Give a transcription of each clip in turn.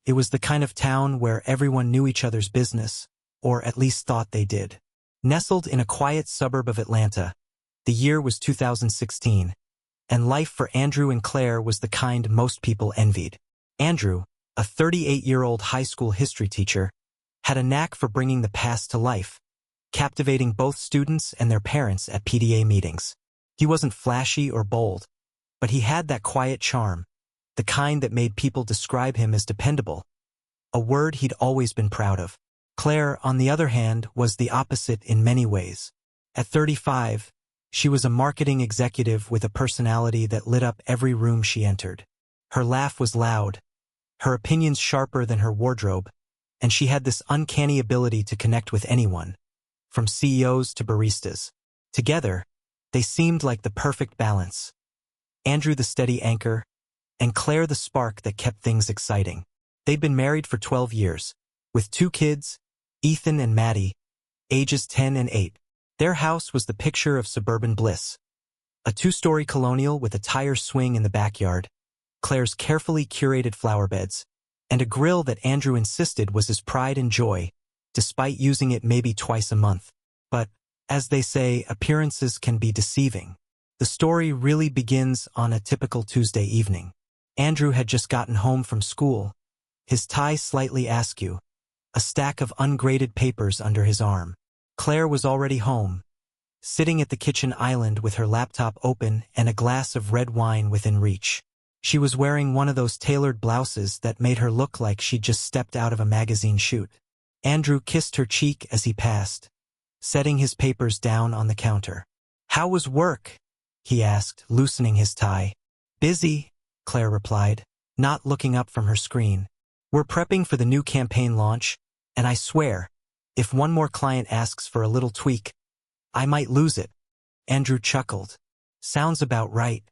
It was the kind of town where everyone knew each other's business, or at least thought they did. Nestled in a quiet suburb of Atlanta, the year was 2016, and life for Andrew and Claire was the kind most people envied. Andrew, a 38-year-old high school history teacher, had a knack for bringing the past to life, captivating both students and their parents at PTA meetings. He wasn't flashy or bold, but he had that quiet charm, the kind that made people describe him as dependable, a word he'd always been proud of. Claire, on the other hand, was the opposite in many ways. At 35, she was a marketing executive with a personality that lit up every room she entered. Her laugh was loud, her opinions sharper than her wardrobe, and she had this uncanny ability to connect with anyone, from CEOs to baristas. Together, they seemed like the perfect balance. Andrew the steady anchor, and Claire the spark that kept things exciting. They'd been married for 12 years, with 2 kids, Ethan and Maddie, ages 10 and 8. Their house was the picture of suburban bliss. A 2-story colonial with a tire swing in the backyard, Claire's carefully curated flower beds, and a grill that Andrew insisted was his pride and joy, despite using it maybe twice a month. But, as they say, appearances can be deceiving. The story really begins on a typical Tuesday evening. Andrew had just gotten home from school, his tie slightly askew, a stack of ungraded papers under his arm. Claire was already home, sitting at the kitchen island with her laptop open and a glass of red wine within reach. She was wearing one of those tailored blouses that made her look like she'd just stepped out of a magazine shoot. Andrew kissed her cheek as he passed, setting his papers down on the counter. "How was work?" he asked, loosening his tie. "Busy," Claire replied, not looking up from her screen. "We're prepping for the new campaign launch, and I swear, if one more client asks for a little tweak, I might lose it." Andrew chuckled. "Sounds about right.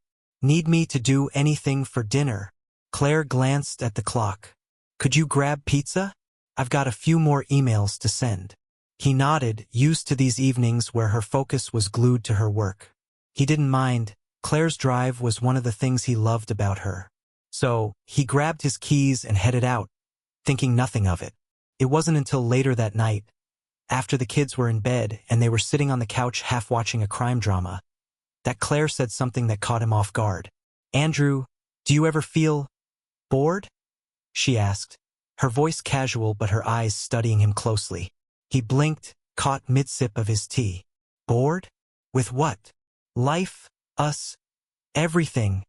Need me to do anything for dinner?" Claire glanced at the clock. "Could you grab pizza? I've got a few more emails to send." He nodded, used to these evenings where her focus was glued to her work. He didn't mind. Claire's drive was one of the things he loved about her. So, he grabbed his keys and headed out, thinking nothing of it. It wasn't until later that night, after the kids were in bed and they were sitting on the couch half watching a crime drama, that Claire said something that caught him off guard. "Andrew, do you ever feel bored?" she asked, her voice casual but her eyes studying him closely. He blinked, caught mid-sip of his tea. "Bored? With what?" "Life, us, everything,"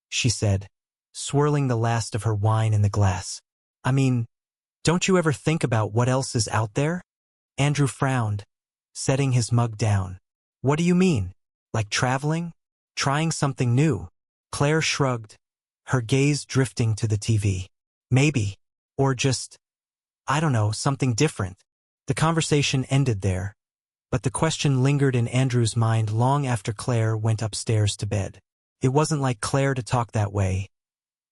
she said, swirling the last of her wine in the glass. "I mean, don't you ever think about what else is out there?" Andrew frowned, setting his mug down. "What do you mean? Like traveling? Trying something new?" Claire shrugged, her gaze drifting to the TV. "Maybe. Or just, I don't know, something different." The conversation ended there, but the question lingered in Andrew's mind long after Claire went upstairs to bed. It wasn't like Claire to talk that way.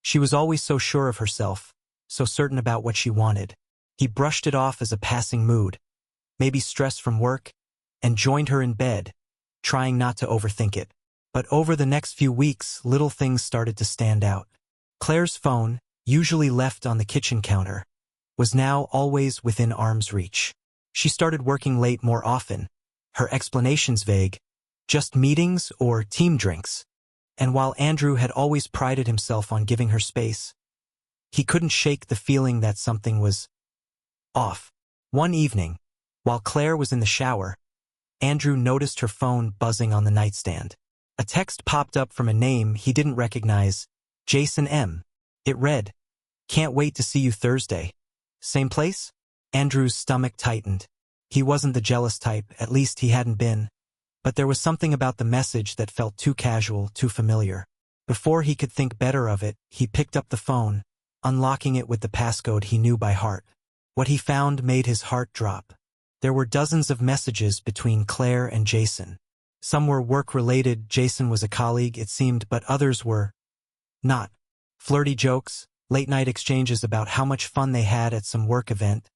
She was always so sure of herself, so certain about what she wanted. He brushed it off as a passing mood, maybe stress from work, and joined her in bed, trying not to overthink it. But over the next few weeks, little things started to stand out. Claire's phone, usually left on the kitchen counter, was now always within arm's reach. She started working late more often, her explanations vague, just meetings or team drinks. And while Andrew had always prided himself on giving her space, he couldn't shake the feeling that something was off. One evening, while Claire was in the shower, Andrew noticed her phone buzzing on the nightstand. A text popped up from a name he didn't recognize, Jason M. It read, "Can't wait to see you Thursday. Same place?" Andrew's stomach tightened. He wasn't the jealous type, at least he hadn't been. But there was something about the message that felt too casual, too familiar. Before he could think better of it, he picked up the phone, unlocking it with the passcode he knew by heart. What he found made his heart drop. There were dozens of messages between Claire and Jason. Some were work-related, Jason was a colleague, it seemed, but others were not. Flirty jokes, late-night exchanges about how much fun they had at some work event,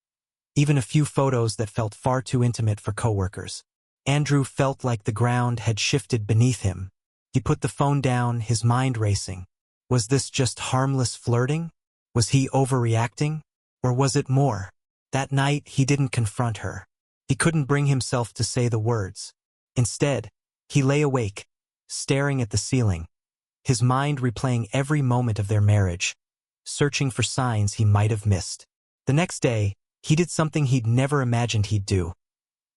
even a few photos that felt far too intimate for coworkers. Andrew felt like the ground had shifted beneath him. He put the phone down, his mind racing. Was this just harmless flirting? Was he overreacting? Or was it more? That night, he didn't confront her. He couldn't bring himself to say the words. Instead, he lay awake, staring at the ceiling, his mind replaying every moment of their marriage, searching for signs he might have missed. The next day, he did something he'd never imagined he'd do.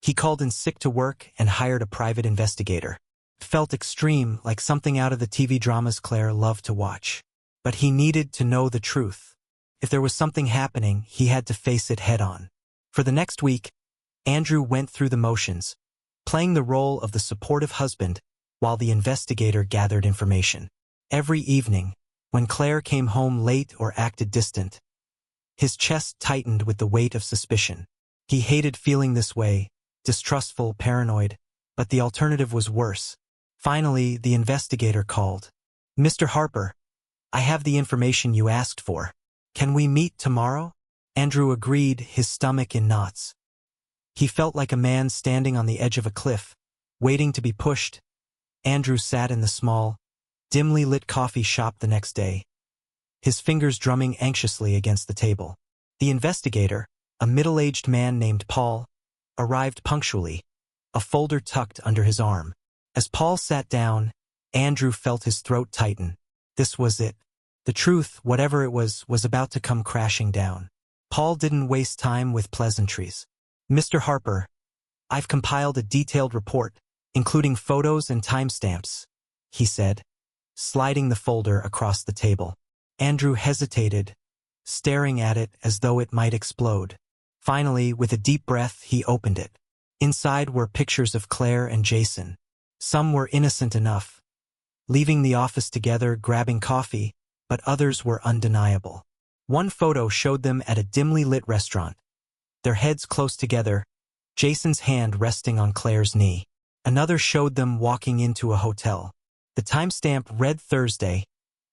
He called in sick to work and hired a private investigator. It felt extreme, like something out of the TV dramas Claire loved to watch. But he needed to know the truth. If there was something happening, he had to face it head-on. For the next week, Andrew went through the motions, playing the role of the supportive husband while the investigator gathered information. Every evening, when Claire came home late or acted distant, his chest tightened with the weight of suspicion. He hated feeling this way, distrustful, paranoid, but the alternative was worse. Finally, the investigator called. "Mr. Harper, I have the information you asked for. Can we meet tomorrow?" Andrew agreed, his stomach in knots. He felt like a man standing on the edge of a cliff, waiting to be pushed. Andrew sat in the small, dimly lit coffee shop the next day, his fingers drumming anxiously against the table. The investigator, a middle-aged man named Paul, arrived punctually, a folder tucked under his arm. As Paul sat down, Andrew felt his throat tighten. This was it. The truth, whatever it was about to come crashing down. Paul didn't waste time with pleasantries. "Mr. Harper, I've compiled a detailed report, including photos and timestamps," he said, sliding the folder across the table. Andrew hesitated, staring at it as though it might explode. Finally, with a deep breath, he opened it. Inside were pictures of Claire and Jason. Some were innocent enough, leaving the office together, grabbing coffee, but others were undeniable. One photo showed them at a dimly lit restaurant, their heads close together, Jason's hand resting on Claire's knee. Another showed them walking into a hotel. The timestamp read Thursday,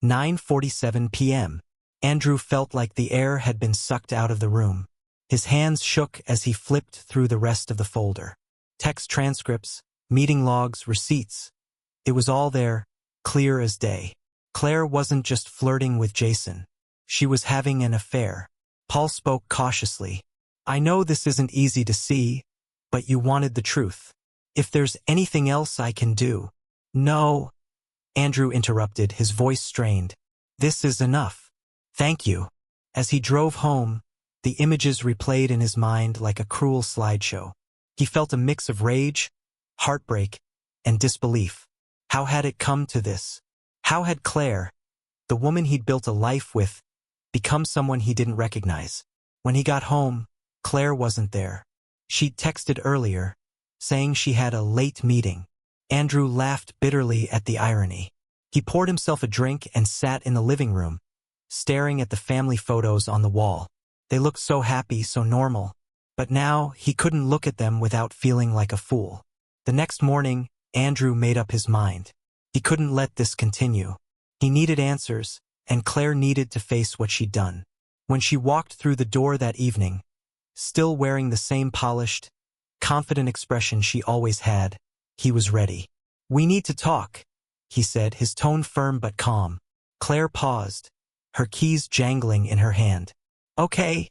9:47 p.m. Andrew felt like the air had been sucked out of the room. His hands shook as he flipped through the rest of the folder. Text transcripts, meeting logs, receipts. It was all there, clear as day. Claire wasn't just flirting with Jason. She was having an affair. Paul spoke cautiously. "I know this isn't easy to see, but you wanted the truth. If there's anything else I can do—" "No," Andrew interrupted, his voice strained. "This is enough. Thank you." As he drove home, the images replayed in his mind like a cruel slideshow. He felt a mix of rage, heartbreak, and disbelief. How had it come to this? How had Claire, the woman he'd built a life with, become someone he didn't recognize? When he got home, Claire wasn't there. She'd texted earlier, saying she had a late meeting. Andrew laughed bitterly at the irony. He poured himself a drink and sat in the living room, staring at the family photos on the wall. They looked so happy, so normal. But now he couldn't look at them without feeling like a fool. The next morning, Andrew made up his mind. He couldn't let this continue. He needed answers, and Claire needed to face what she'd done. When she walked through the door that evening, still wearing the same polished, confident expression she always had, he was ready. "We need to talk," he said, his tone firm but calm. Claire paused, her keys jangling in her hand. "Okay,"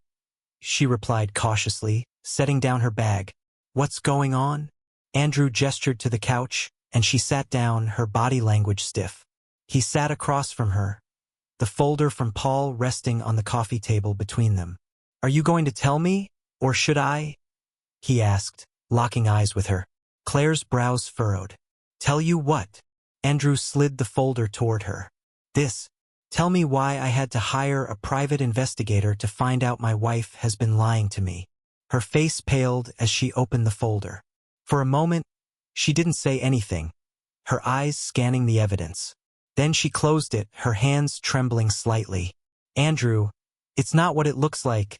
she replied cautiously, setting down her bag. "What's going on?" Andrew gestured to the couch, and she sat down, her body language stiff. He sat across from her, the folder from Paul resting on the coffee table between them. "Are you going to tell me, or should I?" he asked, locking eyes with her. Claire's brows furrowed. "Tell you what?" Andrew slid the folder toward her. "This. Tell me why I had to hire a private investigator to find out my wife has been lying to me." Her face paled as she opened the folder. For a moment, she didn't say anything, her eyes scanning the evidence. Then she closed it, her hands trembling slightly. "Andrew, it's not what it looks like,"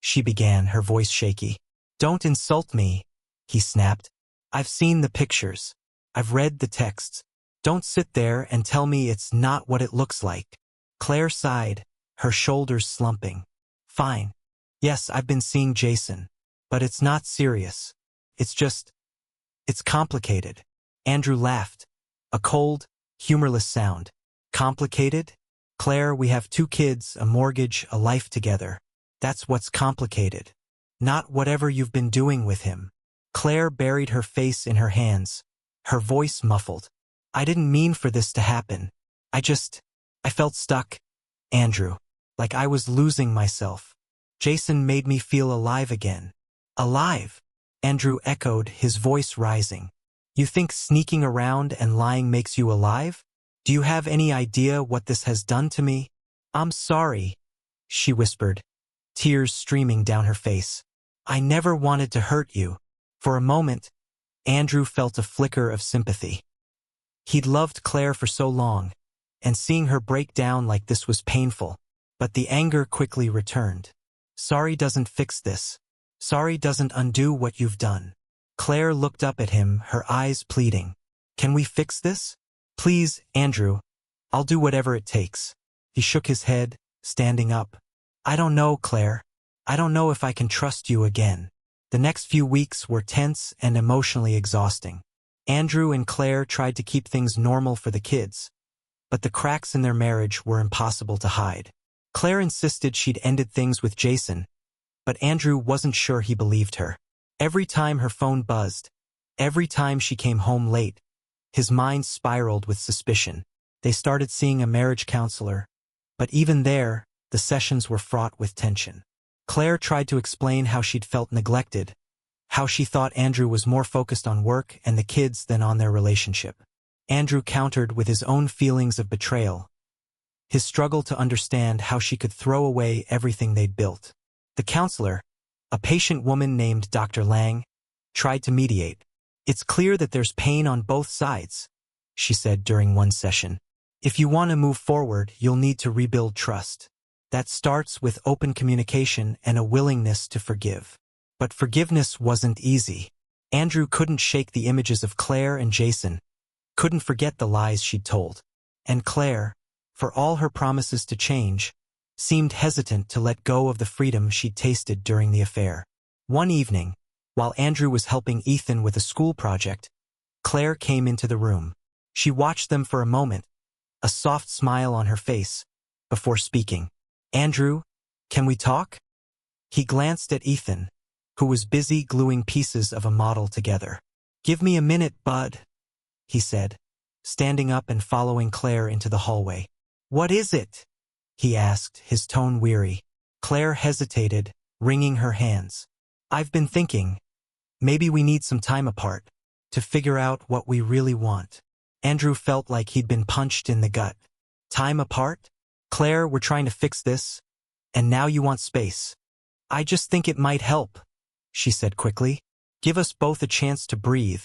she began, her voice shaky. "Don't insult me," he snapped. "I've seen the pictures. I've read the texts. Don't sit there and tell me it's not what it looks like." Claire sighed, her shoulders slumping. "Fine. Yes, I've been seeing Jason. But it's not serious. It's complicated." Andrew laughed, a cold, humorless sound. "Complicated?" Claire, we have 2 kids, a mortgage, a life together. That's what's complicated. Not whatever you've been doing with him. Claire buried her face in her hands, her voice muffled. I didn't mean for this to happen. I felt stuck, Andrew. Like I was losing myself. Jason made me feel alive again. Alive? Andrew echoed, his voice rising. You think sneaking around and lying makes you alive? Do you have any idea what this has done to me? I'm sorry, she whispered, tears streaming down her face. I never wanted to hurt you. For a moment, Andrew felt a flicker of sympathy. He'd loved Claire for so long, and seeing her break down like this was painful, but the anger quickly returned. Sorry doesn't fix this. Sorry doesn't undo what you've done. Claire looked up at him, her eyes pleading. Can we fix this? Please, Andrew. I'll do whatever it takes. He shook his head, standing up. I don't know, Claire. I don't know if I can trust you again. The next few weeks were tense and emotionally exhausting. Andrew and Claire tried to keep things normal for the kids, but the cracks in their marriage were impossible to hide. Claire insisted she'd ended things with Jason, but Andrew wasn't sure he believed her. Every time her phone buzzed, every time she came home late, his mind spiraled with suspicion. They started seeing a marriage counselor, but even there, the sessions were fraught with tension. Claire tried to explain how she'd felt neglected, how she thought Andrew was more focused on work and the kids than on their relationship. Andrew countered with his own feelings of betrayal, his struggle to understand how she could throw away everything they'd built. The counselor, a patient woman named Dr. Lang, tried to mediate. It's clear that there's pain on both sides, she said during one session. If you want to move forward, you'll need to rebuild trust. That starts with open communication and a willingness to forgive. But forgiveness wasn't easy. Andrew couldn't shake the images of Claire and Jason, couldn't forget the lies she'd told. And Claire, for all her promises to change, seemed hesitant to let go of the freedom she'd tasted during the affair. One evening, while Andrew was helping Ethan with a school project, Claire came into the room. She watched them for a moment, a soft smile on her face, before speaking. Andrew, can we talk? He glanced at Ethan, who was busy gluing pieces of a model together. Give me a minute, bud, he said, standing up and following Claire into the hallway. What is it? He asked, his tone weary. Claire hesitated, wringing her hands. I've been thinking, maybe we need some time apart, to figure out what we really want. Andrew felt like he'd been punched in the gut. Time apart? Claire, we're trying to fix this, and now you want space. I just think it might help, she said quickly. Give us both a chance to breathe,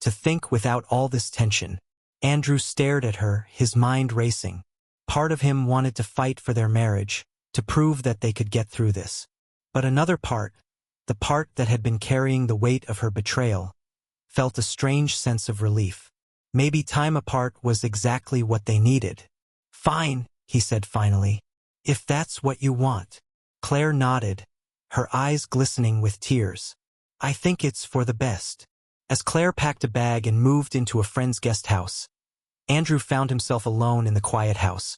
to think without all this tension. Andrew stared at her, his mind racing. Part of him wanted to fight for their marriage, to prove that they could get through this. But another part, the part that had been carrying the weight of her betrayal, felt a strange sense of relief. Maybe time apart was exactly what they needed. Fine, he said finally. If that's what you want. Claire nodded, her eyes glistening with tears. I think it's for the best. As Claire packed a bag and moved into a friend's guest house, Andrew found himself alone in the quiet house,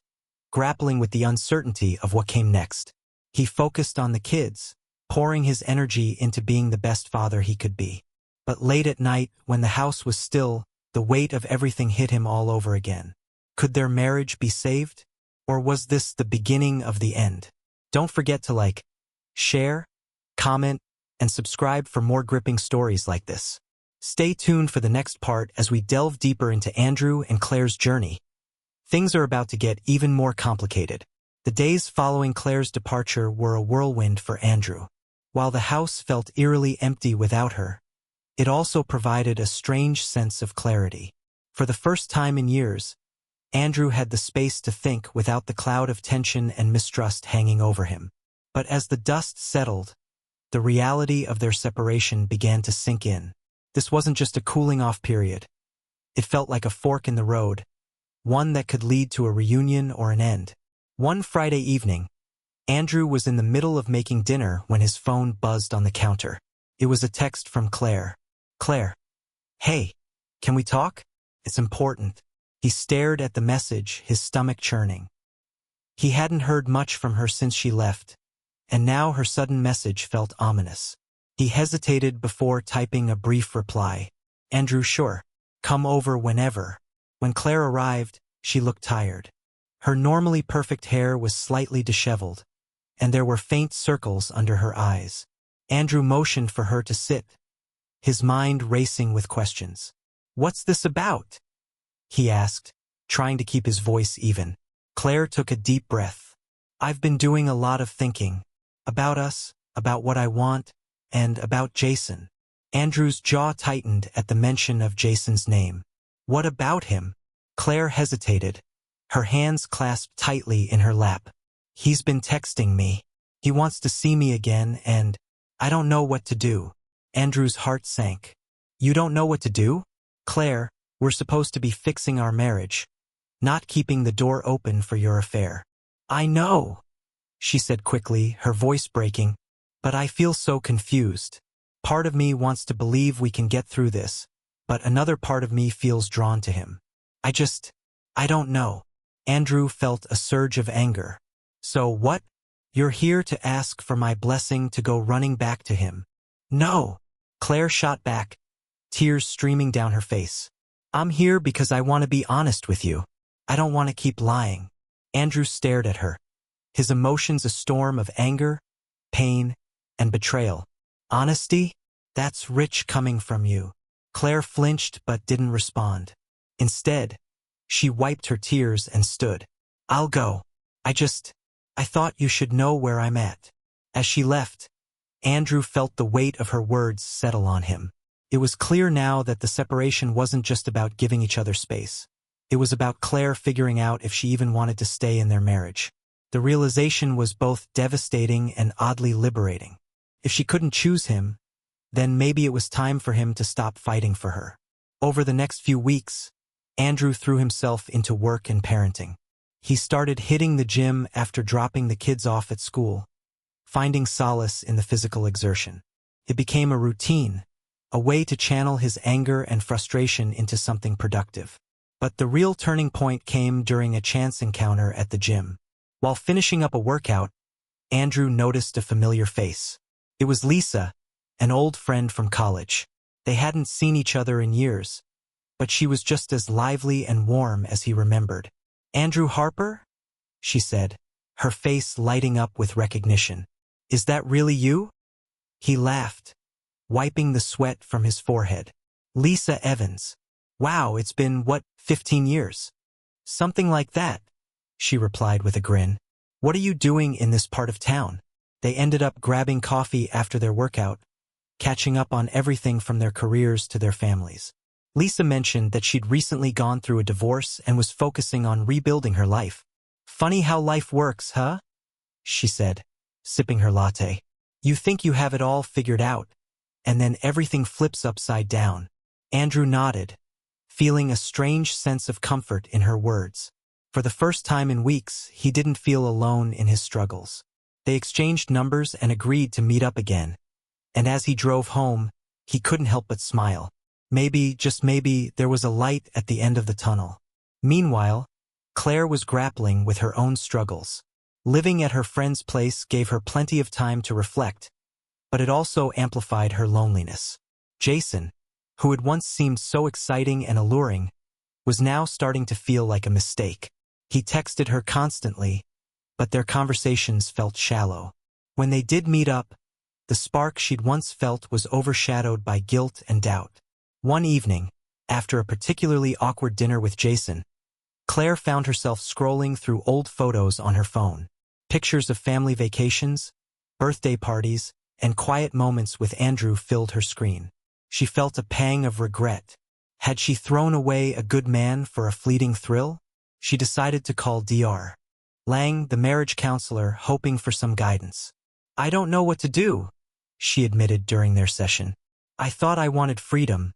grappling with the uncertainty of what came next. He focused on the kids, pouring his energy into being the best father he could be. But late at night, when the house was still, the weight of everything hit him all over again. Could their marriage be saved? Or was this the beginning of the end? Don't forget to like, share, comment, and subscribe for more gripping stories like this. Stay tuned for the next part as we delve deeper into Andrew and Claire's journey. Things are about to get even more complicated. The days following Claire's departure were a whirlwind for Andrew. While the house felt eerily empty without her, it also provided a strange sense of clarity. For the first time in years, Andrew had the space to think without the cloud of tension and mistrust hanging over him. But as the dust settled, the reality of their separation began to sink in. This wasn't just a cooling-off period. It felt like a fork in the road, one that could lead to a reunion or an end. One Friday evening, Andrew was in the middle of making dinner when his phone buzzed on the counter. It was a text from Claire. Claire. Hey, can we talk? It's important. He stared at the message, his stomach churning. He hadn't heard much from her since she left, and now her sudden message felt ominous. He hesitated before typing a brief reply. Andrew, sure. Come over whenever. When Claire arrived, she looked tired. Her normally perfect hair was slightly disheveled, and there were faint circles under her eyes. Andrew motioned for her to sit, his mind racing with questions. What's this about? He asked, trying to keep his voice even. Claire took a deep breath. I've been doing a lot of thinking. About us, about what I want, and about Jason. Andrew's jaw tightened at the mention of Jason's name. What about him? Claire hesitated, her hands clasped tightly in her lap. He's been texting me. He wants to see me again, and I don't know what to do. Andrew's heart sank. You don't know what to do? Claire, we're supposed to be fixing our marriage, not keeping the door open for your affair. I know, she said quickly, her voice breaking, but I feel so confused. Part of me wants to believe we can get through this, but another part of me feels drawn to him. I don't know. Andrew felt a surge of anger. So what? You're here to ask for my blessing to go running back to him? No. Claire shot back, tears streaming down her face. I'm here because I want to be honest with you. I don't want to keep lying. Andrew stared at her, his emotions a storm of anger, pain, and betrayal. Honesty? That's rich coming from you. Claire flinched but didn't respond. Instead, she wiped her tears and stood. I'll go. I thought you should know where I'm at. As she left, Andrew felt the weight of her words settle on him. It was clear now that the separation wasn't just about giving each other space. It was about Claire figuring out if she even wanted to stay in their marriage. The realization was both devastating and oddly liberating. If she couldn't choose him, then maybe it was time for him to stop fighting for her. Over the next few weeks, Andrew threw himself into work and parenting. He started hitting the gym after dropping the kids off at school, finding solace in the physical exertion. It became a routine, a way to channel his anger and frustration into something productive. But the real turning point came during a chance encounter at the gym. While finishing up a workout, Andrew noticed a familiar face. It was Lisa, an old friend from college. They hadn't seen each other in years, but she was just as lively and warm as he remembered. Andrew Harper? She said, her face lighting up with recognition. Is that really you? He laughed, wiping the sweat from his forehead. Lisa Evans. Wow, it's been, 15 years? Something like that, she replied with a grin. What are you doing in this part of town? They ended up grabbing coffee after their workout, catching up on everything from their careers to their families. Lisa mentioned that she'd recently gone through a divorce and was focusing on rebuilding her life. Funny how life works, huh? She said, sipping her latte. You think you have it all figured out, and then everything flips upside down. Andrew nodded, feeling a strange sense of comfort in her words. For the first time in weeks, he didn't feel alone in his struggles. They exchanged numbers and agreed to meet up again. And as he drove home, he couldn't help but smile. Maybe, just maybe, there was a light at the end of the tunnel. Meanwhile, Claire was grappling with her own struggles. Living at her friend's place gave her plenty of time to reflect, but it also amplified her loneliness. Jason, who had once seemed so exciting and alluring, was now starting to feel like a mistake. He texted her constantly, but their conversations felt shallow. When they did meet up, the spark she'd once felt was overshadowed by guilt and doubt. One evening, after a particularly awkward dinner with Jason, Claire found herself scrolling through old photos on her phone. Pictures of family vacations, birthday parties, and quiet moments with Andrew filled her screen. She felt a pang of regret. Had she thrown away a good man for a fleeting thrill? She decided to call Dr. Lang, the marriage counselor, hoping for some guidance. I don't know what to do, she admitted during their session. I thought I wanted freedom,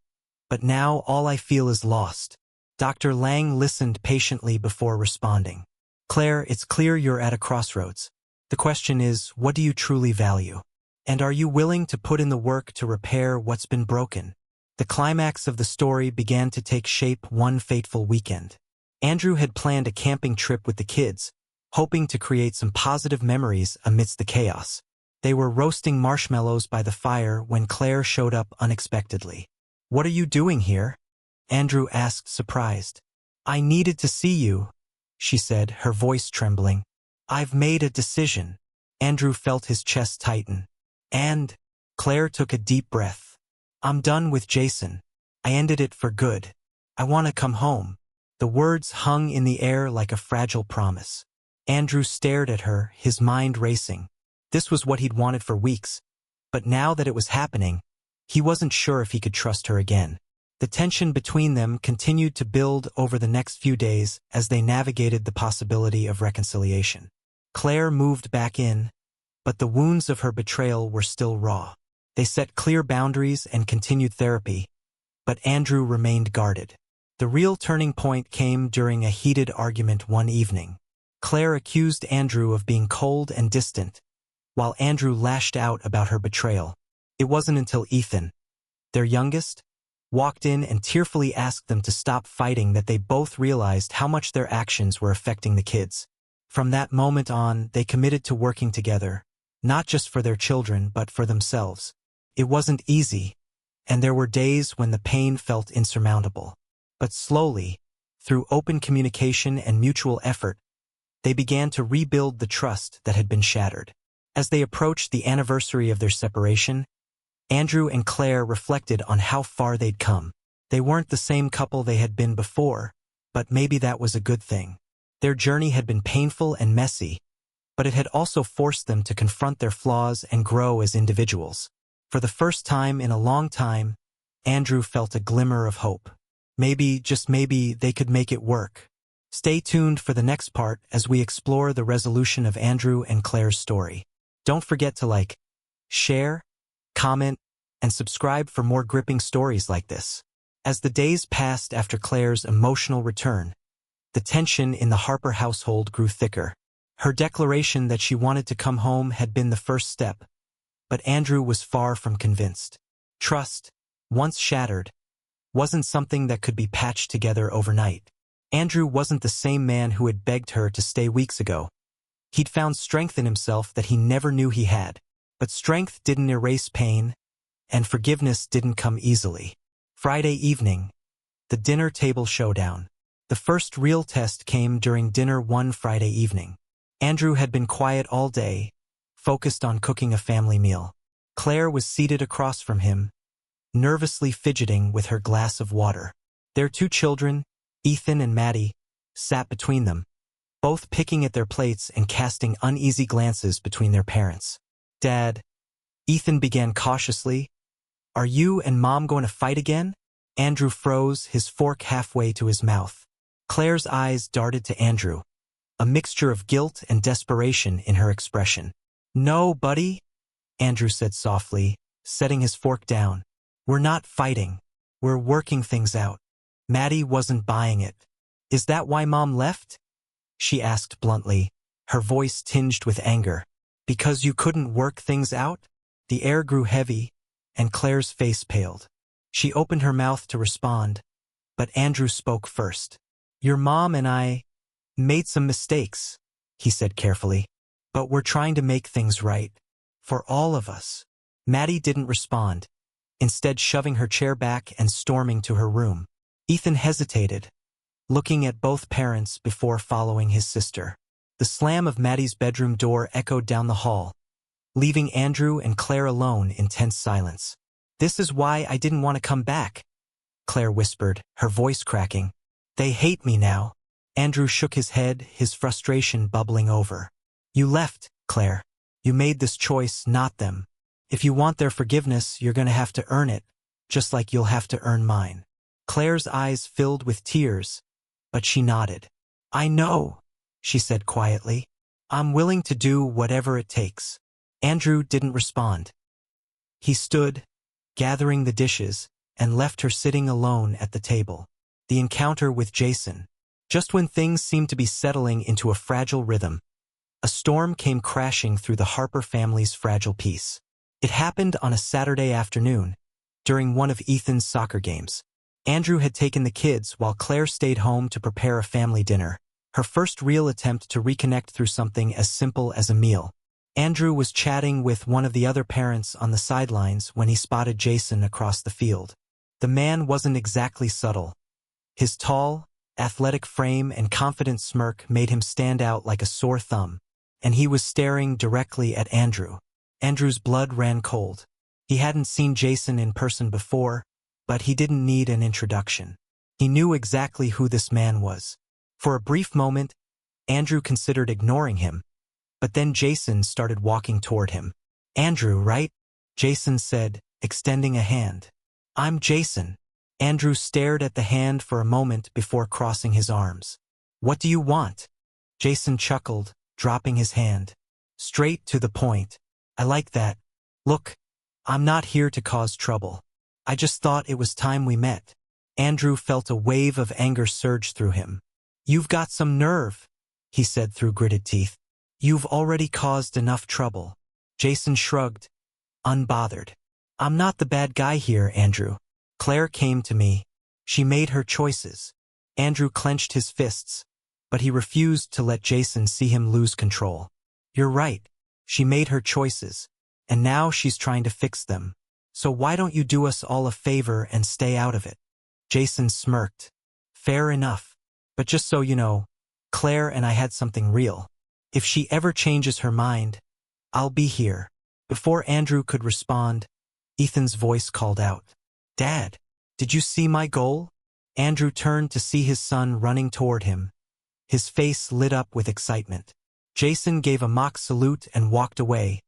but now all I feel is lost. Dr. Lang listened patiently before responding. Claire, it's clear you're at a crossroads. The question is, what do you truly value? And are you willing to put in the work to repair what's been broken? The climax of the story began to take shape one fateful weekend. Andrew had planned a camping trip with the kids, hoping to create some positive memories amidst the chaos. They were roasting marshmallows by the fire when Claire showed up unexpectedly. "What are you doing here?" Andrew asked, surprised. "I needed to see you," she said, her voice trembling. "I've made a decision." Andrew felt his chest tighten. "And?" Claire took a deep breath. "I'm done with Jason. I ended it for good. I want to come home." The words hung in the air like a fragile promise. Andrew stared at her, his mind racing. This was what he'd wanted for weeks. But now that it was happening, he wasn't sure if he could trust her again. The tension between them continued to build over the next few days as they navigated the possibility of reconciliation. Claire moved back in, but the wounds of her betrayal were still raw. They set clear boundaries and continued therapy, but Andrew remained guarded. The real turning point came during a heated argument one evening. Claire accused Andrew of being cold and distant, while Andrew lashed out about her betrayal. It wasn't until Ethan, their youngest, walked in and tearfully asked them to stop fighting that they both realized how much their actions were affecting the kids. From that moment on, they committed to working together, not just for their children but for themselves. It wasn't easy, and there were days when the pain felt insurmountable. But slowly, through open communication and mutual effort, they began to rebuild the trust that had been shattered. As they approached the anniversary of their separation, Andrew and Claire reflected on how far they'd come. They weren't the same couple they had been before, but maybe that was a good thing. Their journey had been painful and messy, but it had also forced them to confront their flaws and grow as individuals. For the first time in a long time, Andrew felt a glimmer of hope. Maybe, just maybe, they could make it work. Stay tuned for the next part as we explore the resolution of Andrew and Claire's story. Don't forget to like, share, comment, and subscribe for more gripping stories like this. As the days passed after Claire's emotional return, the tension in the Harper household grew thicker. Her declaration that she wanted to come home had been the first step, but Andrew was far from convinced. Trust, once shattered, wasn't something that could be patched together overnight. Andrew wasn't the same man who had begged her to stay weeks ago. He'd found strength in himself that he never knew he had. But strength didn't erase pain, and forgiveness didn't come easily. Friday evening, the dinner table showdown. The first real test came during dinner one Friday evening. Andrew had been quiet all day, focused on cooking a family meal. Claire was seated across from him, nervously fidgeting with her glass of water. Their two children, Ethan and Maddie, sat between them, both picking at their plates and casting uneasy glances between their parents. "Dad," Ethan began cautiously, "are you and Mom going to fight again?" Andrew froze, his fork halfway to his mouth. Claire's eyes darted to Andrew, a mixture of guilt and desperation in her expression. "No, buddy," Andrew said softly, setting his fork down. "We're not fighting. We're working things out." Maddie wasn't buying it. "Is that why Mom left?" she asked bluntly, her voice tinged with anger. "Because you couldn't work things out?" The air grew heavy, and Claire's face paled. She opened her mouth to respond, but Andrew spoke first. "Your mom and I made some mistakes," he said carefully, "but we're trying to make things right. For all of us." Maddie didn't respond, instead shoving her chair back and storming to her room. Ethan hesitated, looking at both parents before following his sister. The slam of Maddie's bedroom door echoed down the hall, leaving Andrew and Claire alone in tense silence. "This is why I didn't want to come back," Claire whispered, her voice cracking. "They hate me now." Andrew shook his head, his frustration bubbling over. "You left, Claire. You made this choice, not them. If you want their forgiveness, you're going to have to earn it, just like you'll have to earn mine." Claire's eyes filled with tears, but she nodded. "I know," she said quietly. "I'm willing to do whatever it takes." Andrew didn't respond. He stood, gathering the dishes, and left her sitting alone at the table. The encounter with Jason. Just when things seemed to be settling into a fragile rhythm, a storm came crashing through the Harper family's fragile peace. It happened on a Saturday afternoon, during one of Ethan's soccer games. Andrew had taken the kids while Claire stayed home to prepare a family dinner. her first real attempt to reconnect through something as simple as a meal. Andrew was chatting with one of the other parents on the sidelines when he spotted Jason across the field. The man wasn't exactly subtle. His tall, athletic frame and confident smirk made him stand out like a sore thumb, and he was staring directly at Andrew. Andrew's blood ran cold. He hadn't seen Jason in person before, but he didn't need an introduction. He knew exactly who this man was. For a brief moment, Andrew considered ignoring him, but then Jason started walking toward him. "Andrew, right?" Jason said, extending a hand. "I'm Jason." Andrew stared at the hand for a moment before crossing his arms. "What do you want?" Jason chuckled, dropping his hand. "Straight to the point. I like that. Look, I'm not here to cause trouble. I just thought it was time we met." Andrew felt a wave of anger surge through him. "You've got some nerve," he said through gritted teeth. "You've already caused enough trouble." Jason shrugged, unbothered. "I'm not the bad guy here, Andrew. Claire came to me. She made her choices." Andrew clenched his fists, but he refused to let Jason see him lose control. "You're right. She made her choices, and now she's trying to fix them. So why don't you do us all a favor and stay out of it?" Jason smirked. "Fair enough. But just so you know, Claire and I had something real. If she ever changes her mind, I'll be here." Before Andrew could respond, Ethan's voice called out, "Dad, did you see my goal?" Andrew turned to see his son running toward him. His face lit up with excitement. Jason gave a mock salute and walked away,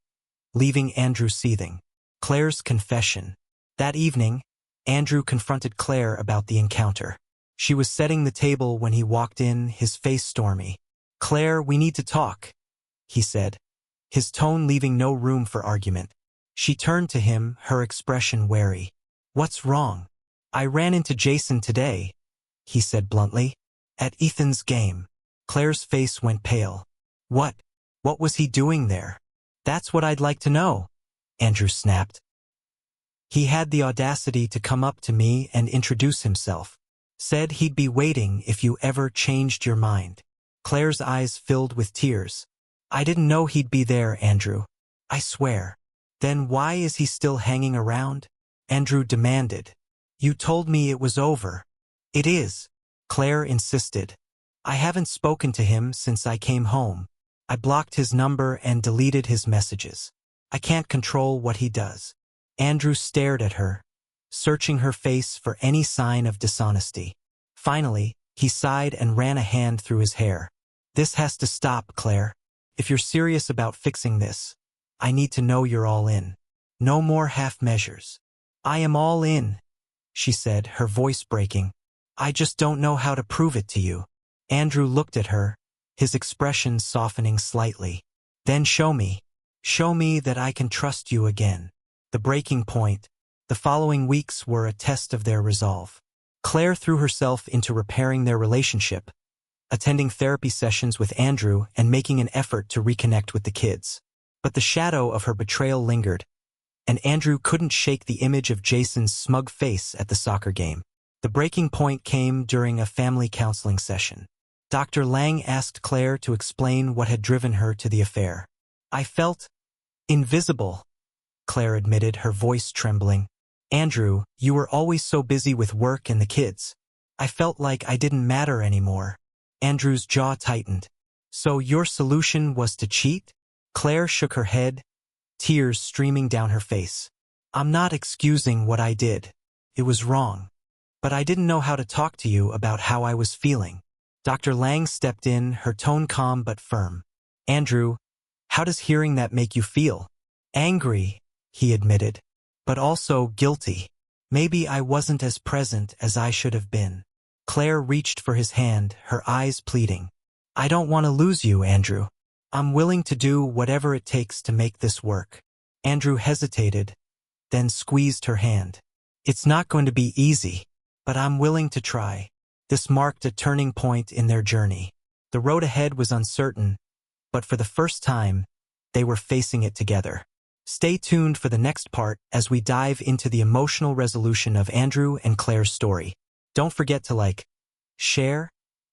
leaving Andrew seething. Claire's confession. That evening, Andrew confronted Claire about the encounter. She was setting the table when he walked in, his face stormy. "Claire, we need to talk," he said, his tone leaving no room for argument. She turned to him, her expression wary. "What's wrong?" "I ran into Jason today," he said bluntly, "at Ethan's game." Claire's face went pale. What was he doing there?" "That's what I'd like to know," Andrew snapped. "He had the audacity to come up to me and introduce himself. Said he'd be waiting if you ever changed your mind." Claire's eyes filled with tears. "I didn't know he'd be there, Andrew. I swear." "Then why is he still hanging around?" Andrew demanded. "You told me it was over." "It is," Claire insisted. "I haven't spoken to him since I came home. I blocked his number and deleted his messages. I can't control what he does." Andrew stared at her, searching her face for any sign of dishonesty. Finally, he sighed and ran a hand through his hair. "This has to stop, Claire. If you're serious about fixing this, I need to know you're all in. No more half measures." "I am all in," she said, her voice breaking. "I just don't know how to prove it to you." Andrew looked at her, his expression softening slightly. "Then show me. Show me that I can trust you again." The breaking point. The following weeks were a test of their resolve. Claire threw herself into repairing their relationship, attending therapy sessions with Andrew and making an effort to reconnect with the kids. But the shadow of her betrayal lingered, and Andrew couldn't shake the image of Jason's smug face at the soccer game. The breaking point came during a family counseling session. Dr. Lang asked Claire to explain what had driven her to the affair. "I felt invisible," Claire admitted, her voice trembling. "Andrew, you were always so busy with work and the kids. I felt like I didn't matter anymore." Andrew's jaw tightened. "So your solution was to cheat?" Claire shook her head, tears streaming down her face. "I'm not excusing what I did. It was wrong. But I didn't know how to talk to you about how I was feeling." Dr. Lang stepped in, her tone calm but firm. "Andrew, how does hearing that make you feel?" "Angry," he admitted, "but also guilty. Maybe I wasn't as present as I should have been." Claire reached for his hand, her eyes pleading. "I don't want to lose you, Andrew. I'm willing to do whatever it takes to make this work." Andrew hesitated, then squeezed her hand. "It's not going to be easy, but I'm willing to try." This marked a turning point in their journey. The road ahead was uncertain, but for the first time, they were facing it together. Stay tuned for the next part as we dive into the emotional resolution of Andrew and Claire's story. Don't forget to like, share,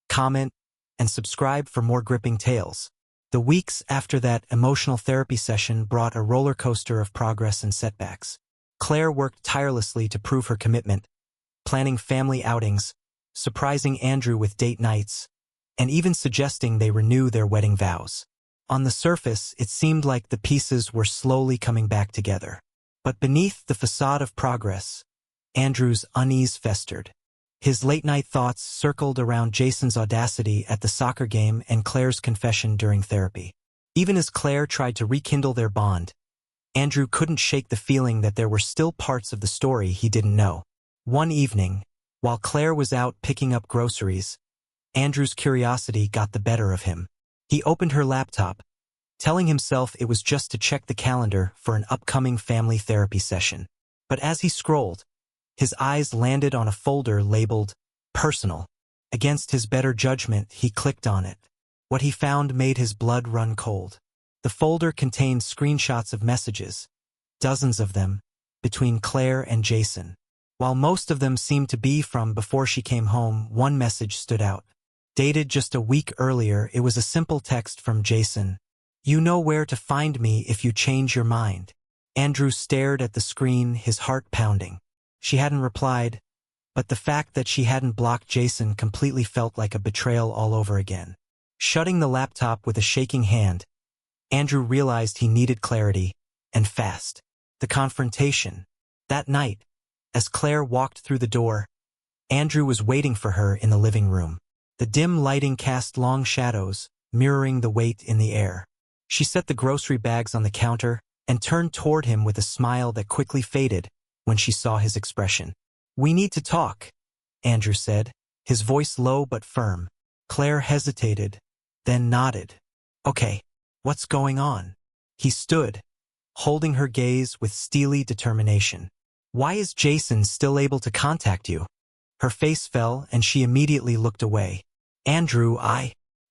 comment, and subscribe for more gripping tales. The weeks after that emotional therapy session brought a roller coaster of progress and setbacks. Claire worked tirelessly to prove her commitment, planning family outings, surprising Andrew with date nights, and even suggesting they renew their wedding vows. On the surface, it seemed like the pieces were slowly coming back together. But beneath the facade of progress, Andrew's unease festered. His late-night thoughts circled around Jason's audacity at the soccer game and Claire's confession during therapy. Even as Claire tried to rekindle their bond, Andrew couldn't shake the feeling that there were still parts of the story he didn't know. One evening, while Claire was out picking up groceries, Andrew's curiosity got the better of him. He opened her laptop, telling himself it was just to check the calendar for an upcoming family therapy session. But as he scrolled, his eyes landed on a folder labeled Personal. Against his better judgment, he clicked on it. What he found made his blood run cold. The folder contained screenshots of messages, dozens of them, between Claire and Jason. While most of them seemed to be from before she came home, one message stood out. Dated just a week earlier, it was a simple text from Jason. "You know where to find me if you change your mind." Andrew stared at the screen, his heart pounding. She hadn't replied, but the fact that she hadn't blocked Jason completely felt like a betrayal all over again. Shutting the laptop with a shaking hand, Andrew realized he needed clarity, and fast. The confrontation. That night, as Claire walked through the door, Andrew was waiting for her in the living room. The dim lighting cast long shadows, mirroring the weight in the air. She set the grocery bags on the counter and turned toward him with a smile that quickly faded when she saw his expression. "We need to talk," Andrew said, his voice low but firm. Claire hesitated, then nodded. "Okay, what's going on?" He stood, holding her gaze with steely determination. "Why is Jason still able to contact you?" Her face fell and she immediately looked away. "Andrew,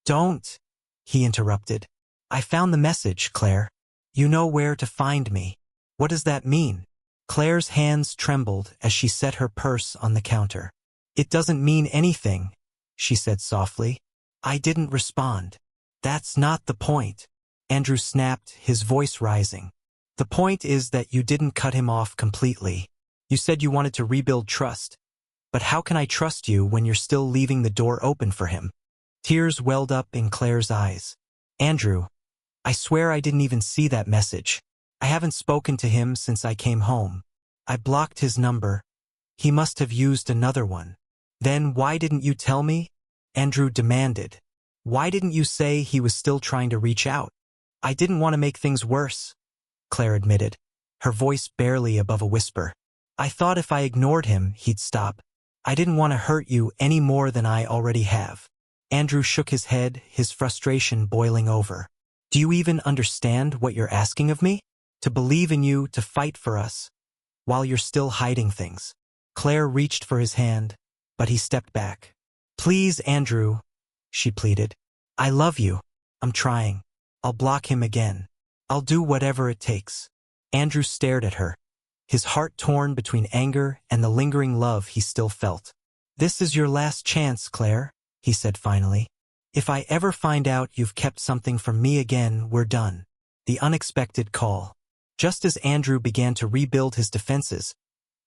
Don't," he interrupted. "I found the message, Claire. You know where to find me." "What does that mean?" Claire's hands trembled as she set her purse on the counter. "It doesn't mean anything," she said softly. "I didn't respond." "That's not the point," Andrew snapped, his voice rising. "The point is that you didn't cut him off completely. You said you wanted to rebuild trust. But how can I trust you when you're still leaving the door open for him?" Tears welled up in Claire's eyes. "Andrew, I swear I didn't even see that message. I haven't spoken to him since I came home. I blocked his number. He must have used another one." "Then why didn't you tell me?" Andrew demanded. "Why didn't you say he was still trying to reach out?" "I didn't want to make things worse," Claire admitted, her voice barely above a whisper. "I thought if I ignored him, he'd stop. I didn't want to hurt you any more than I already have." Andrew shook his head, his frustration boiling over. "Do you even understand what you're asking of me? To believe in you, to fight for us, while you're still hiding things." Claire reached for his hand, but he stepped back. "Please, Andrew," she pleaded. "I love you. I'm trying. I'll block him again. I'll do whatever it takes." Andrew stared at her, his heart torn between anger and the lingering love he still felt. "This is your last chance, Claire," he said finally. "If I ever find out you've kept something from me again, we're done." The unexpected call. Just as Andrew began to rebuild his defenses,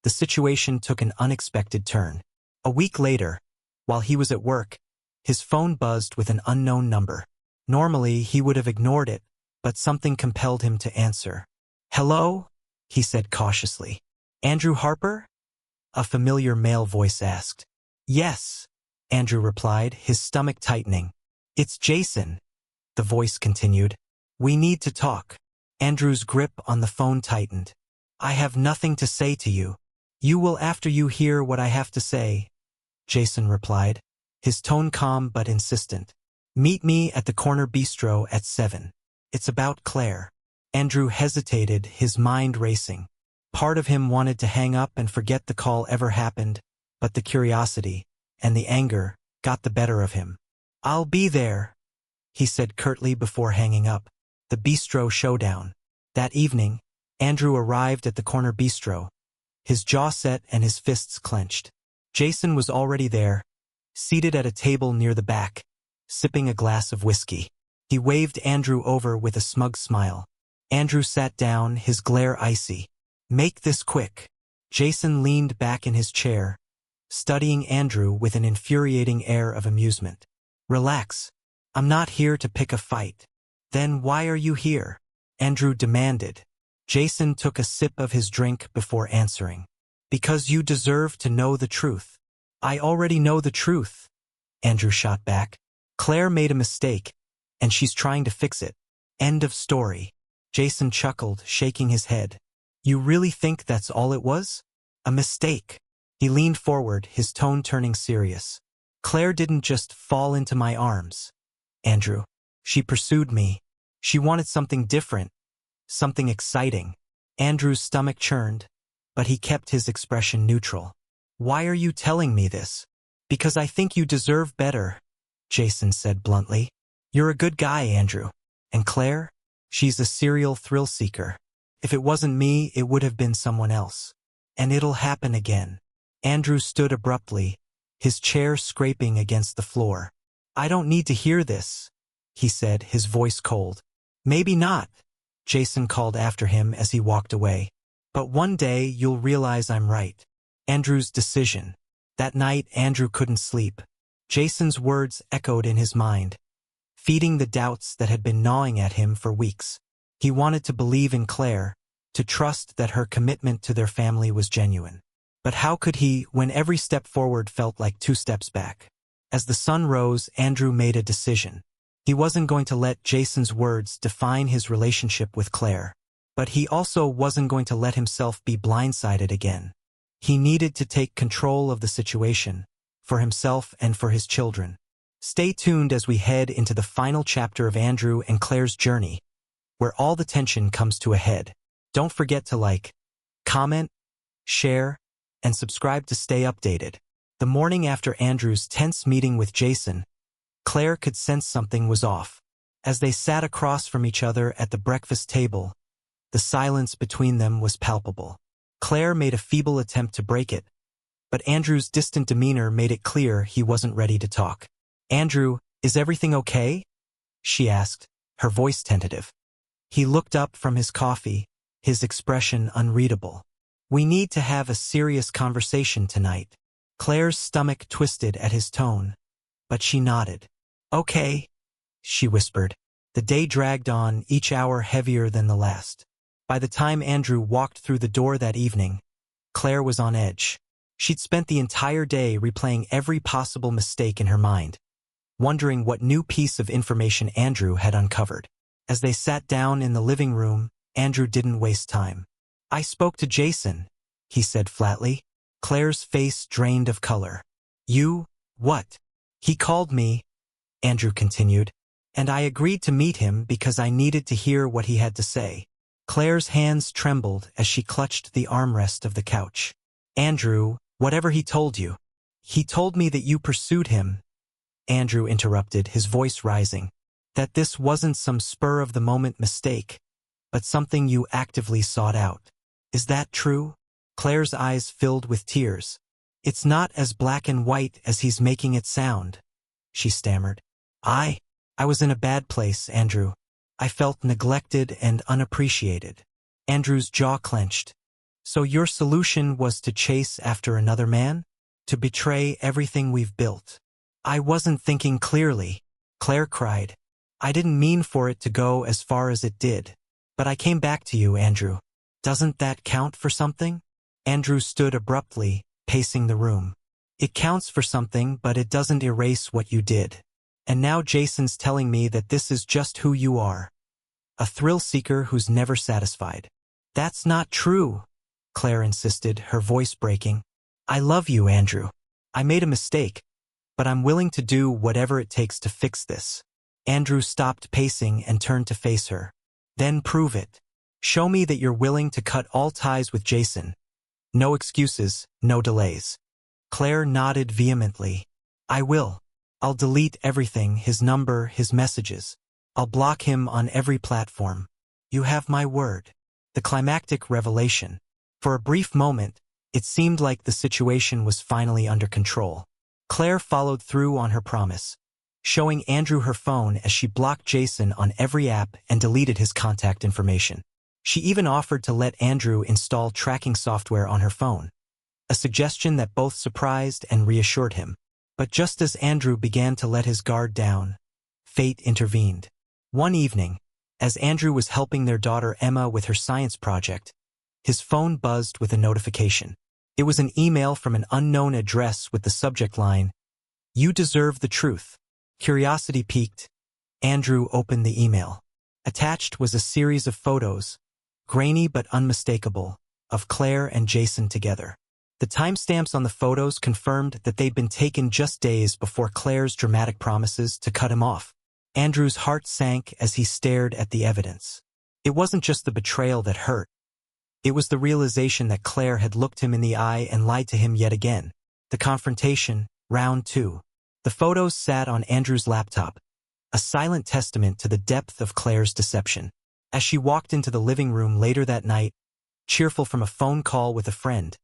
the situation took an unexpected turn. A week later, while he was at work, his phone buzzed with an unknown number. Normally, he would have ignored it, but something compelled him to answer. "Hello?" he said cautiously. "Andrew Harper?" a familiar male voice asked. "Yes," Andrew replied, his stomach tightening. "It's Jason," the voice continued. "We need to talk." Andrew's grip on the phone tightened. "I have nothing to say to you. You will after you hear what I have to say," Jason replied, his tone calm but insistent. "Meet me at the corner bistro at 7. It's about Claire." Andrew hesitated, his mind racing. Part of him wanted to hang up and forget the call ever happened, but the curiosity and the anger got the better of him. "I'll be there," he said curtly before hanging up. The bistro showdown. That evening, Andrew arrived at the corner bistro, his jaw set and his fists clenched. Jason was already there, seated at a table near the back, sipping a glass of whiskey. He waved Andrew over with a smug smile. Andrew sat down, his glare icy. "Make this quick." Jason leaned back in his chair, studying Andrew with an infuriating air of amusement. "Relax. I'm not here to pick a fight." "Then why are you here?" Andrew demanded. Jason took a sip of his drink before answering. "Because you deserve to know the truth." "I already know the truth," Andrew shot back. "Claire made a mistake, and she's trying to fix it. End of story." Jason chuckled, shaking his head. "You really think that's all it was? A mistake?" He leaned forward, his tone turning serious. "Claire didn't just fall into my arms, Andrew. She pursued me. She wanted something different, something exciting." Andrew's stomach churned, but he kept his expression neutral. "Why are you telling me this?" "Because I think you deserve better," Jason said bluntly. "You're a good guy, Andrew. And Claire? She's a serial thrill seeker. If it wasn't me, it would have been someone else. And it'll happen again." Andrew stood abruptly, his chair scraping against the floor. "I don't need to hear this," he said, his voice cold. "Maybe not," Jason called after him as he walked away. "But one day you'll realize I'm right." Andrew's decision. That night, Andrew couldn't sleep. Jason's words echoed in his mind, feeding the doubts that had been gnawing at him for weeks. He wanted to believe in Claire, to trust that her commitment to their family was genuine. But how could he, when every step forward felt like 2 steps back? As the sun rose, Andrew made a decision. He wasn't going to let Jason's words define his relationship with Claire. But he also wasn't going to let himself be blindsided again. He needed to take control of the situation, for himself and for his children. Stay tuned as we head into the final chapter of Andrew and Claire's journey, where all the tension comes to a head. Don't forget to like, comment, share, and subscribe to stay updated. The morning after Andrew's tense meeting with Jason, Claire could sense something was off. As they sat across from each other at the breakfast table, the silence between them was palpable. Claire made a feeble attempt to break it, but Andrew's distant demeanor made it clear he wasn't ready to talk. "Andrew, is everything okay?" she asked, her voice tentative. He looked up from his coffee, his expression unreadable. "We need to have a serious conversation tonight." Claire's stomach twisted at his tone, but she nodded. "Okay," she whispered. The day dragged on, each hour heavier than the last. By the time Andrew walked through the door that evening, Claire was on edge. She'd spent the entire day replaying every possible mistake in her mind, wondering what new piece of information Andrew had uncovered. As they sat down in the living room, Andrew didn't waste time. "I spoke to Jason," he said flatly. Claire's face drained of color. "You? What?" "He called me," Andrew continued, "and I agreed to meet him because I needed to hear what he had to say." Claire's hands trembled as she clutched the armrest of the couch. "Andrew, whatever he told you." "He told me that you pursued him," Andrew interrupted, his voice rising. "That this wasn't some spur-of-the-moment mistake, but something you actively sought out. Is that true?" Claire's eyes filled with tears. "It's not as black and white as he's making it sound," she stammered. I was in a bad place, Andrew. I felt neglected and unappreciated." Andrew's jaw clenched. "So your solution was to chase after another man? To betray everything we've built?" "I wasn't thinking clearly," Claire cried. "I didn't mean for it to go as far as it did. But I came back to you, Andrew. Doesn't that count for something?" Andrew stood abruptly, pacing the room. "It counts for something, but it doesn't erase what you did. And now Jason's telling me that this is just who you are. A thrill seeker who's never satisfied." "That's not true," Claire insisted, her voice breaking. "I love you, Andrew. I made a mistake, but I'm willing to do whatever it takes to fix this." Andrew stopped pacing and turned to face her. "Then prove it. Show me that you're willing to cut all ties with Jason. No excuses, no delays." Claire nodded vehemently. "I will. I'll delete everything, his number, his messages. I'll block him on every platform. You have my word." The climactic revelation. For a brief moment, it seemed like the situation was finally under control. Claire followed through on her promise. showing Andrew her phone as she blocked Jason on every app and deleted his contact information. She even offered to let Andrew install tracking software on her phone, a suggestion that both surprised and reassured him. But just as Andrew began to let his guard down, fate intervened. One evening, as Andrew was helping their daughter Emma with her science project, his phone buzzed with a notification. It was an email from an unknown address with the subject line, "You deserve the truth." Curiosity piqued. Andrew opened the email. Attached was a series of photos, grainy but unmistakable, of Claire and Jason together. The timestamps on the photos confirmed that they'd been taken just days before Claire's dramatic promises to cut him off. Andrew's heart sank as he stared at the evidence. It wasn't just the betrayal that hurt. It was the realization that Claire had looked him in the eye and lied to him yet again. The confrontation, round 2. The photos sat on Andrew's laptop, a silent testament to the depth of Claire's deception. As she walked into the living room later that night, cheerful from a phone call with a friend,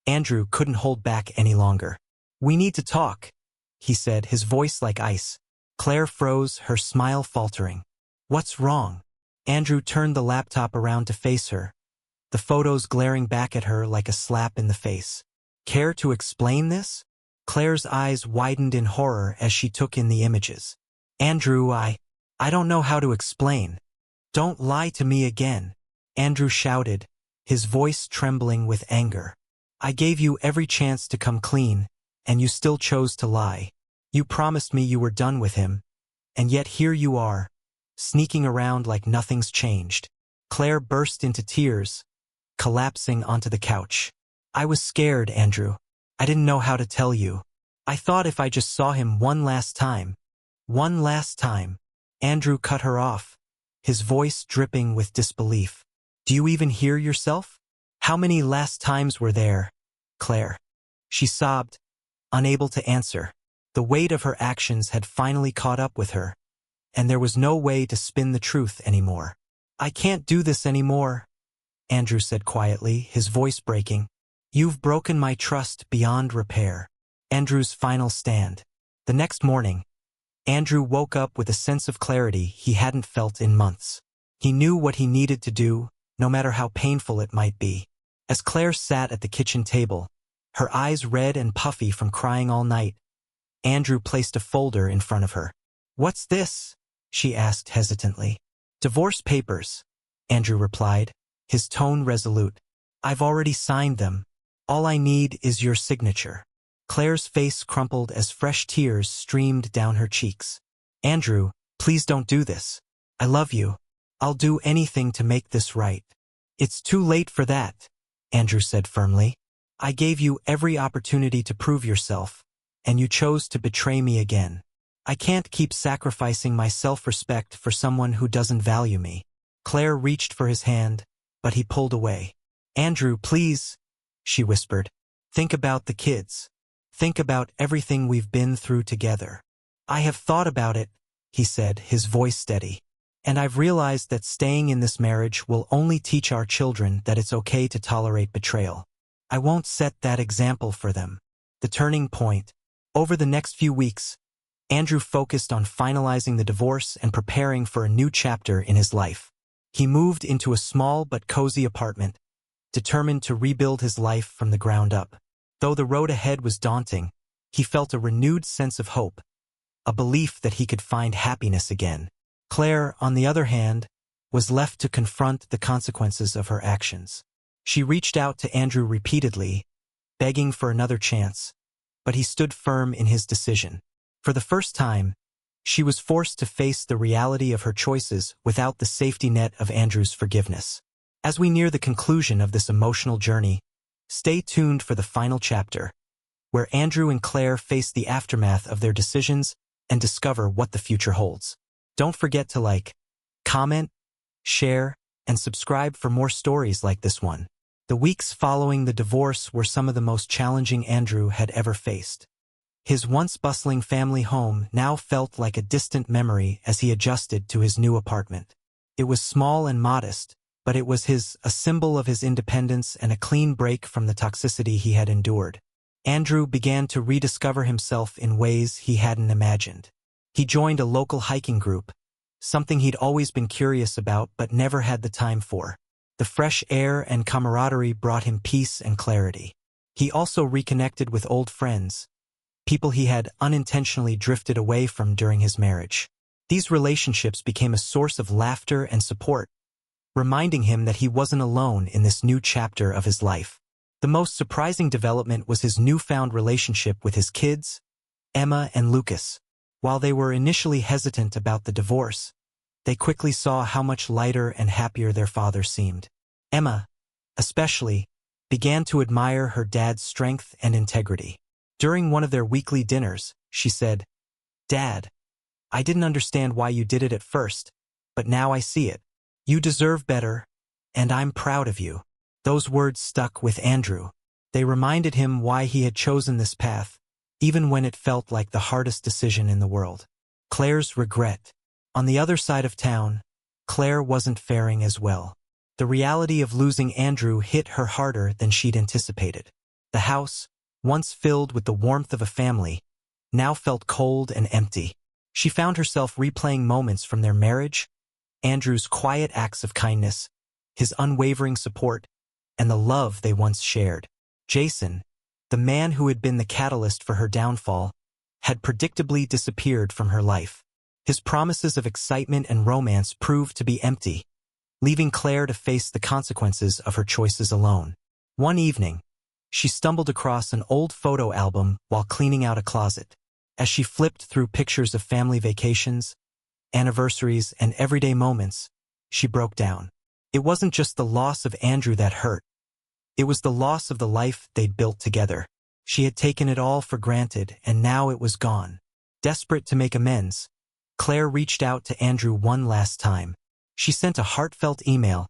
Andrew couldn't hold back any longer. "We need to talk," he said, his voice like ice. Claire froze, her smile faltering. "What's wrong?" Andrew turned the laptop around to face her, the photos glaring back at her like a slap in the face. "Care to explain this?" Claire's eyes widened in horror as she took in the images. "Andrew, I don't know how to explain. Don't lie to me again," Andrew shouted, his voice trembling with anger. "I gave you every chance to come clean, and you still chose to lie. You promised me you were done with him, and yet here you are, sneaking around like nothing's changed." Claire burst into tears, collapsing onto the couch. "I was scared, Andrew. I didn't know how to tell you. I thought if I just saw him one last time." "One last time." Andrew cut her off, his voice dripping with disbelief. "Do you even hear yourself? How many last times were there, Claire?" She sobbed, unable to answer. The weight of her actions had finally caught up with her, and there was no way to spin the truth anymore. "I can't do this anymore," Andrew said quietly, his voice breaking. "You've broken my trust beyond repair." Andrew's final stand. The next morning, Andrew woke up with a sense of clarity he hadn't felt in months. He knew what he needed to do, no matter how painful it might be. As Claire sat at the kitchen table, her eyes red and puffy from crying all night, Andrew placed a folder in front of her. "What's this?" she asked hesitantly. "Divorce papers," Andrew replied, his tone resolute. "I've already signed them. All I need is your signature." Claire's face crumpled as fresh tears streamed down her cheeks. "Andrew, please don't do this. I love you. I'll do anything to make this right." "It's too late for that," Andrew said firmly. "I gave you every opportunity to prove yourself, and you chose to betray me again. I can't keep sacrificing my self-respect for someone who doesn't value me." Claire reached for his hand, but he pulled away. "Andrew, please," she whispered. "Think about the kids. Think about everything we've been through together." "I have thought about it," he said, his voice steady. "And I've realized that staying in this marriage will only teach our children that it's okay to tolerate betrayal. I won't set that example for them." The turning point. Over the next few weeks, Andrew focused on finalizing the divorce and preparing for a new chapter in his life. He moved into a small but cozy apartment, determined to rebuild his life from the ground up. Though the road ahead was daunting, he felt a renewed sense of hope, a belief that he could find happiness again. Claire, on the other hand, was left to confront the consequences of her actions. She reached out to Andrew repeatedly, begging for another chance, but he stood firm in his decision. For the first time, she was forced to face the reality of her choices without the safety net of Andrew's forgiveness. As we near the conclusion of this emotional journey, stay tuned for the final chapter, where Andrew and Claire face the aftermath of their decisions and discover what the future holds. Don't forget to like, comment, share, and subscribe for more stories like this one. The weeks following the divorce were some of the most challenging Andrew had ever faced. His once bustling family home now felt like a distant memory as he adjusted to his new apartment. It was small and modest, but it was a symbol of his independence and a clean break from the toxicity he had endured. Andrew began to rediscover himself in ways he hadn't imagined. He joined a local hiking group, something he'd always been curious about but never had the time for. The fresh air and camaraderie brought him peace and clarity. He also reconnected with old friends, people he had unintentionally drifted away from during his marriage. These relationships became a source of laughter and support, reminding him that he wasn't alone in this new chapter of his life. The most surprising development was his newfound relationship with his kids, Emma and Lucas. While they were initially hesitant about the divorce, they quickly saw how much lighter and happier their father seemed. Emma, especially, began to admire her dad's strength and integrity. During one of their weekly dinners, she said, "Dad, I didn't understand why you did it at first, but now I see it. You deserve better, and I'm proud of you." Those words stuck with Andrew. They reminded him why he had chosen this path, even when it felt like the hardest decision in the world. Claire's regret. On the other side of town, Claire wasn't faring as well. The reality of losing Andrew hit her harder than she'd anticipated. The house, once filled with the warmth of a family, now felt cold and empty. She found herself replaying moments from their marriage, Andrew's quiet acts of kindness, his unwavering support, and the love they once shared. Jason, the man who had been the catalyst for her downfall, had predictably disappeared from her life. His promises of excitement and romance proved to be empty, leaving Claire to face the consequences of her choices alone. One evening, she stumbled across an old photo album while cleaning out a closet. As she flipped through pictures of family vacations, anniversaries, and everyday moments, she broke down. It wasn't just the loss of Andrew that hurt. It was the loss of the life they'd built together. She had taken it all for granted, and now it was gone. Desperate to make amends, Claire reached out to Andrew one last time. She sent a heartfelt email,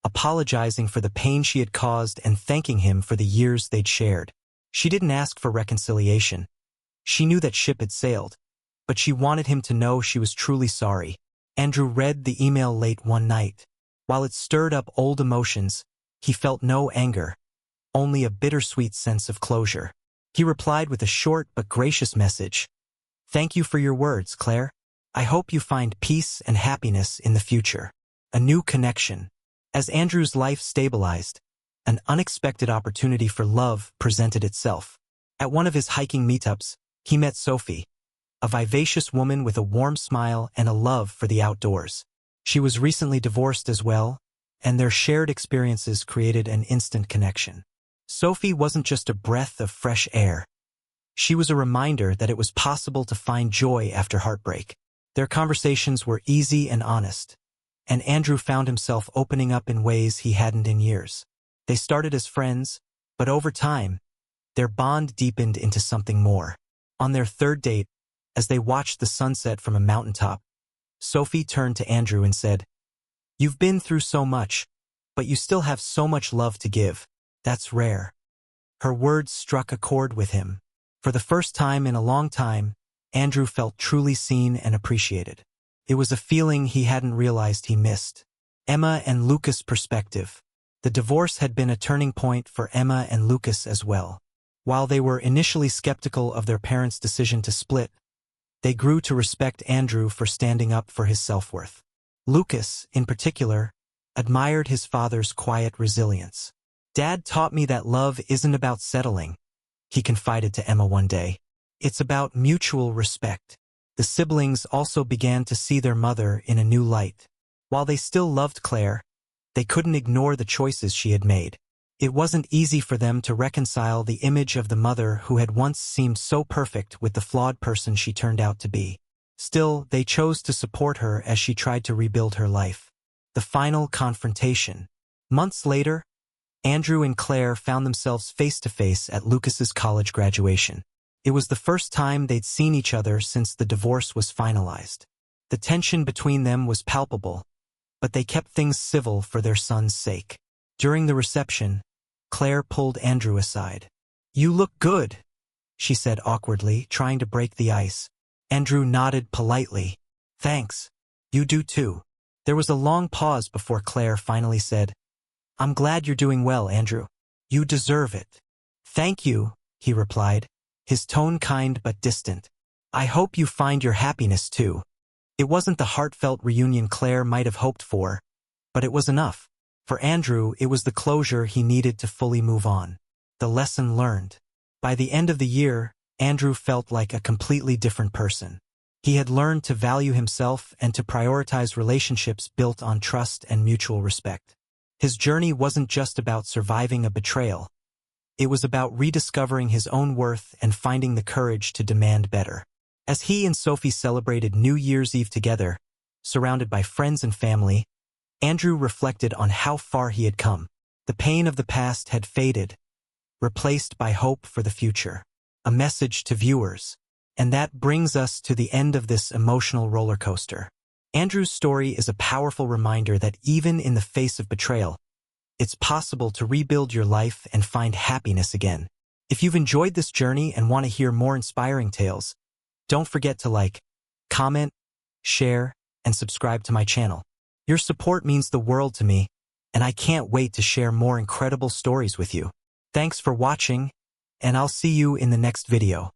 apologizing for the pain she had caused and thanking him for the years they'd shared. She didn't ask for reconciliation. She knew that ship had sailed, but she wanted him to know she was truly sorry. Andrew read the email late one night. While it stirred up old emotions, he felt no anger, only a bittersweet sense of closure. He replied with a short but gracious message. "Thank you for your words, Claire. I hope you find peace and happiness in the future." A new connection. As Andrew's life stabilized, an unexpected opportunity for love presented itself. At one of his hiking meetups, he met Sophie, a vivacious woman with a warm smile and a love for the outdoors. She was recently divorced as well, and their shared experiences created an instant connection. Sophie wasn't just a breath of fresh air. She was a reminder that it was possible to find joy after heartbreak. Their conversations were easy and honest, and Andrew found himself opening up in ways he hadn't in years. They started as friends, but over time, their bond deepened into something more. On their third date, as they watched the sunset from a mountaintop, Sophie turned to Andrew and said, "You've been through so much, but you still have so much love to give. That's rare." Her words struck a chord with him. For the first time in a long time, Andrew felt truly seen and appreciated. It was a feeling he hadn't realized he missed. Emma and Lucas' perspective. The divorce had been a turning point for Emma and Lucas as well. While they were initially skeptical of their parents' decision to split, they grew to respect Andrew for standing up for his self-worth. Lucas, in particular, admired his father's quiet resilience. "Dad taught me that love isn't about settling," he confided to Emma one day. "It's about mutual respect." The siblings also began to see their mother in a new light. While they still loved Claire, they couldn't ignore the choices she had made. It wasn't easy for them to reconcile the image of the mother who had once seemed so perfect with the flawed person she turned out to be. Still, they chose to support her as she tried to rebuild her life. The final confrontation. Months later, Andrew and Claire found themselves face-to-face at Lucas's college graduation. It was the first time they'd seen each other since the divorce was finalized. The tension between them was palpable, but they kept things civil for their son's sake. During the reception, Claire pulled Andrew aside. "You look good," she said awkwardly, trying to break the ice. Andrew nodded politely. "Thanks. You do too." There was a long pause before Claire finally said, "I'm glad you're doing well, Andrew. You deserve it." "Thank you," he replied, his tone kind but distant. I hope you find your happiness too. It wasn't the heartfelt reunion Claire might have hoped for, but it was enough. For Andrew, it was the closure he needed to fully move on. The lesson learned. By the end of the year, Andrew felt like a completely different person. He had learned to value himself and to prioritize relationships built on trust and mutual respect. His journey wasn't just about surviving a betrayal. It was about rediscovering his own worth and finding the courage to demand better. As he and Sophie celebrated New Year's Eve together, surrounded by friends and family, Andrew reflected on how far he had come. The pain of the past had faded, replaced by hope for the future. A message to viewers. And that brings us to the end of this emotional roller coaster. Andrew's story is a powerful reminder that even in the face of betrayal, it's possible to rebuild your life and find happiness again. If you've enjoyed this journey and want to hear more inspiring tales, don't forget to like, comment, share, and subscribe to my channel. Your support means the world to me, and I can't wait to share more incredible stories with you. Thanks for watching, and I'll see you in the next video.